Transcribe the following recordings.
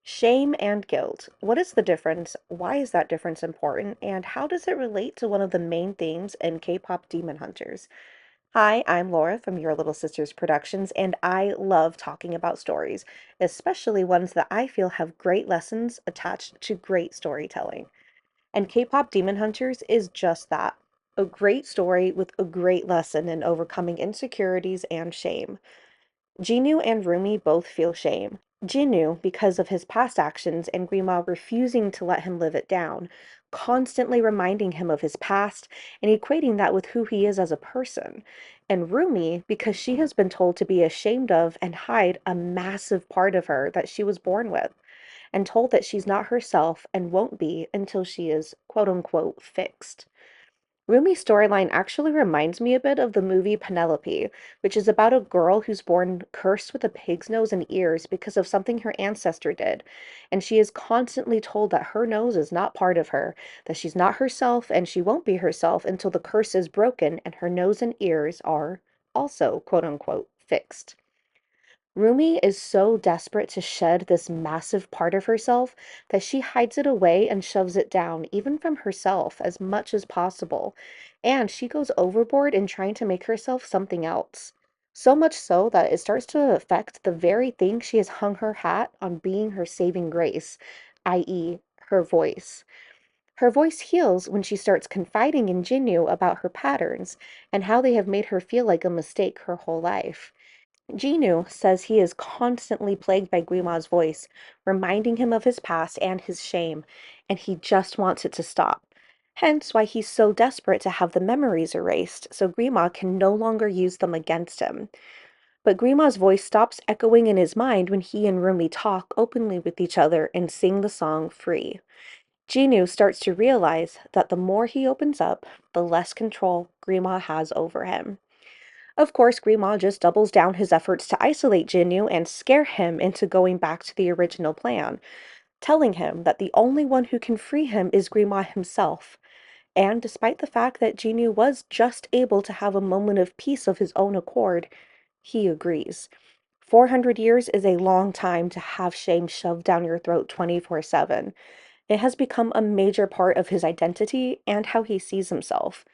Shame and guilt. What is the difference? Why is that difference important? And how does it relate to one of the main themes in K-pop Demon Hunters? Hi, I'm Laura from Your Little Sisters Productions, and I love talking about stories, especially ones that I feel have great lessons attached to great storytelling. And K-pop Demon Hunters is just that. A great story with a great lesson in overcoming insecurities and shame. Jinu and Rumi both feel shame. Jinu, because of his past actions and Grima refusing to let him live it down, constantly reminding him of his past and equating that with who he is as a person. And Rumi, because she has been told to be ashamed of and hide a massive part of her that she was born with, and told that she's not herself and won't be until she is quote unquote fixed. Rumi's storyline actually reminds me a bit of the movie Penelope, which is about a girl who's born cursed with a pig's nose and ears because of something her ancestor did. And she is constantly told that her nose is not part of her, that she's not herself, and she won't be herself until the curse is broken and her nose and ears are also, quote unquote, fixed. Rumi is so desperate to shed this massive part of herself that she hides it away and shoves it down, even from herself, as much as possible. And she goes overboard in trying to make herself something else. So much so that it starts to affect the very thing she has hung her hat on being her saving grace, i.e., her voice. Her voice heals when she starts confiding in Jinyu about her patterns and how they have made her feel like a mistake her whole life. Genu says he is constantly plagued by Grima's voice, reminding him of his past and his shame, and he just wants it to stop. Hence why he's so desperate to have the memories erased so Grima can no longer use them against him. But Grima's voice stops echoing in his mind when he and Rumi talk openly with each other and sing the song Free. Genu starts to realize that the more he opens up, the less control Grima has over him. Of course, Grima just doubles down his efforts to isolate Jinyu and scare him into going back to the original plan, telling him that the only one who can free him is Grima himself. And despite the fact that Jinyu was just able to have a moment of peace of his own accord, he agrees. 400 years is a long time to have shame shoved down your throat 24/7. It has become a major part of his identity and how he sees himself.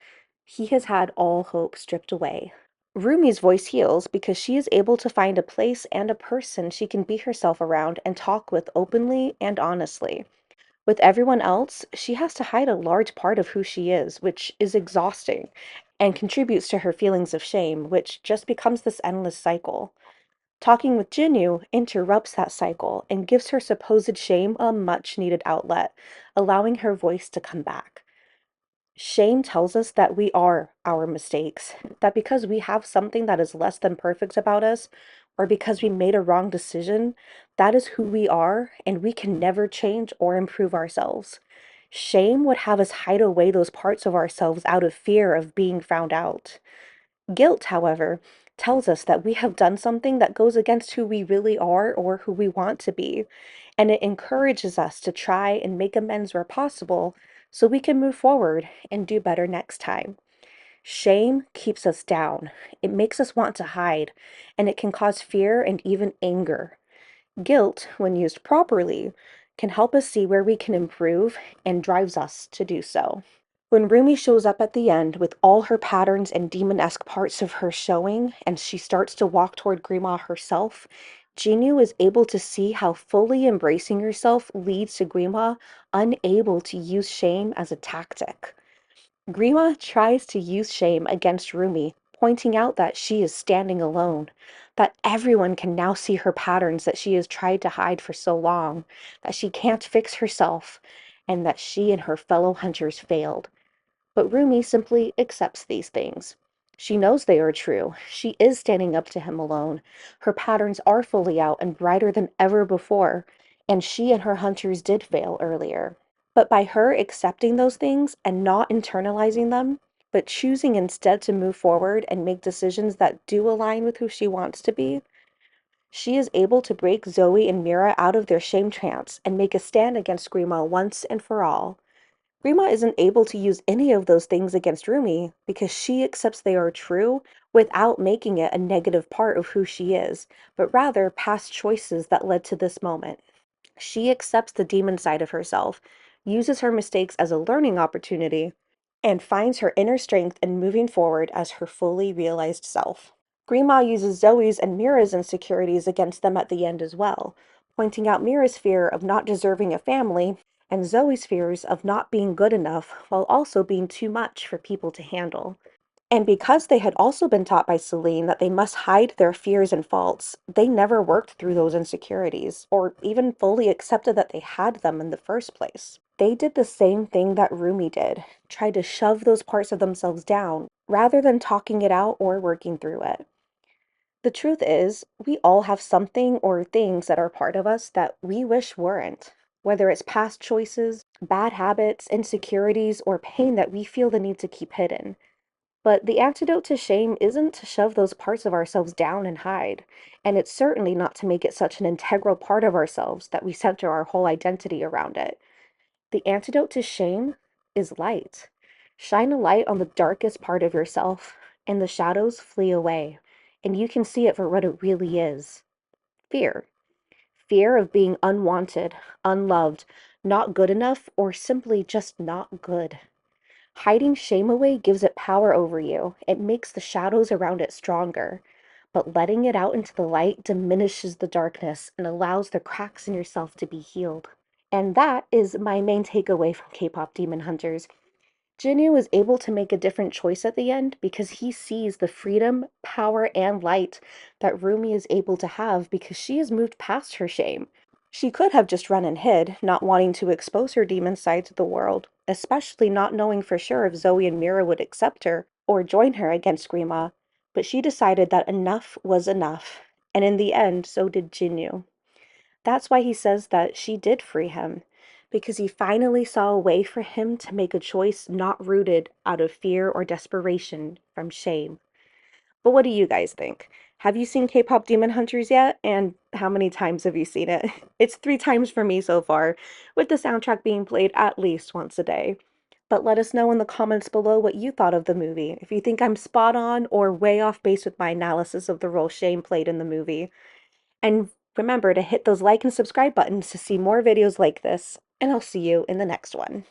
He has had all hope stripped away. Rumi's voice heals because she is able to find a place and a person she can be herself around and talk with openly and honestly. With everyone else, she has to hide a large part of who she is, which is exhausting and contributes to her feelings of shame, which just becomes this endless cycle. Talking with Jinyu interrupts that cycle and gives her supposed shame a much needed outlet, allowing her voice to come back. Shame tells us that we are our mistakes, that because we have something that is less than perfect about us, or because we made a wrong decision, that is who we are, and we can never change or improve ourselves. Shame would have us hide away those parts of ourselves out of fear of being found out. Guilt, however, tells us that we have done something that goes against who we really are or who we want to be, and it encourages us to try and make amends where possible so we can move forward and do better next time. Shame keeps us down. It makes us want to hide, and it can cause fear and even anger. Guilt, when used properly, can help us see where we can improve and drives us to do so. When Rumi shows up at the end with all her patterns and demon-esque parts of her showing, and she starts to walk toward Grima herself, Jinyu is able to see how fully embracing herself leads to Grima unable to use shame as a tactic. Grima tries to use shame against Rumi, pointing out that she is standing alone, that everyone can now see her patterns that she has tried to hide for so long, that she can't fix herself, and that she and her fellow hunters failed. But Rumi simply accepts these things. She knows they are true. She is standing up to him alone. Her patterns are fully out and brighter than ever before, and she and her hunters did fail earlier. But by her accepting those things and not internalizing them, but choosing instead to move forward and make decisions that do align with who she wants to be, she is able to break Zoe and Mira out of their shame trance and make a stand against Grima once and for all. Rima isn't able to use any of those things against Rumi because she accepts they are true without making it a negative part of who she is, but rather past choices that led to this moment. She accepts the demon side of herself, uses her mistakes as a learning opportunity, and finds her inner strength in moving forward as her fully realized self. Grandma uses Zoe's and Mira's insecurities against them at the end as well, pointing out Mira's fear of not deserving a family and Zoe's fears of not being good enough while also being too much for people to handle. And because they had also been taught by Celine that they must hide their fears and faults, they never worked through those insecurities or even fully accepted that they had them in the first place. They did the same thing that Rumi did, tried to shove those parts of themselves down rather than talking it out or working through it. The truth is, we all have something or things that are part of us that we wish weren't, whether it's past choices, bad habits, insecurities, or pain that we feel the need to keep hidden. But the antidote to shame isn't to shove those parts of ourselves down and hide, and it's certainly not to make it such an integral part of ourselves that we center our whole identity around it. The antidote to shame is light. Shine a light on the darkest part of yourself, and the shadows flee away, and you can see it for what it really is: fear. Fear of being unwanted, unloved, not good enough, or simply just not good. Hiding shame away gives it power over you. It makes the shadows around it stronger. But letting it out into the light diminishes the darkness and allows the cracks in yourself to be healed. And that is my main takeaway from K-pop Demon Hunters. Jinwoo is able to make a different choice at the end because he sees the freedom, power, and light that Rumi is able to have because she has moved past her shame. She could have just run and hid, not wanting to expose her demon side to the world, especially not knowing for sure if Zoe and Mira would accept her or join her against Grima. But she decided that enough was enough, and in the end, so did Jinwoo. That's why he says that she did free him, because he finally saw a way for him to make a choice not rooted out of fear or desperation from shame. But what do you guys think? Have you seen K-pop Demon Hunters yet? And how many times have you seen it? It's 3 times for me so far, with the soundtrack being played at least once a day. But let us know in the comments below what you thought of the movie, if you think I'm spot on or way off base with my analysis of the role Shane played in the movie. And remember to hit those like and subscribe buttons to see more videos like this, and I'll see you in the next one.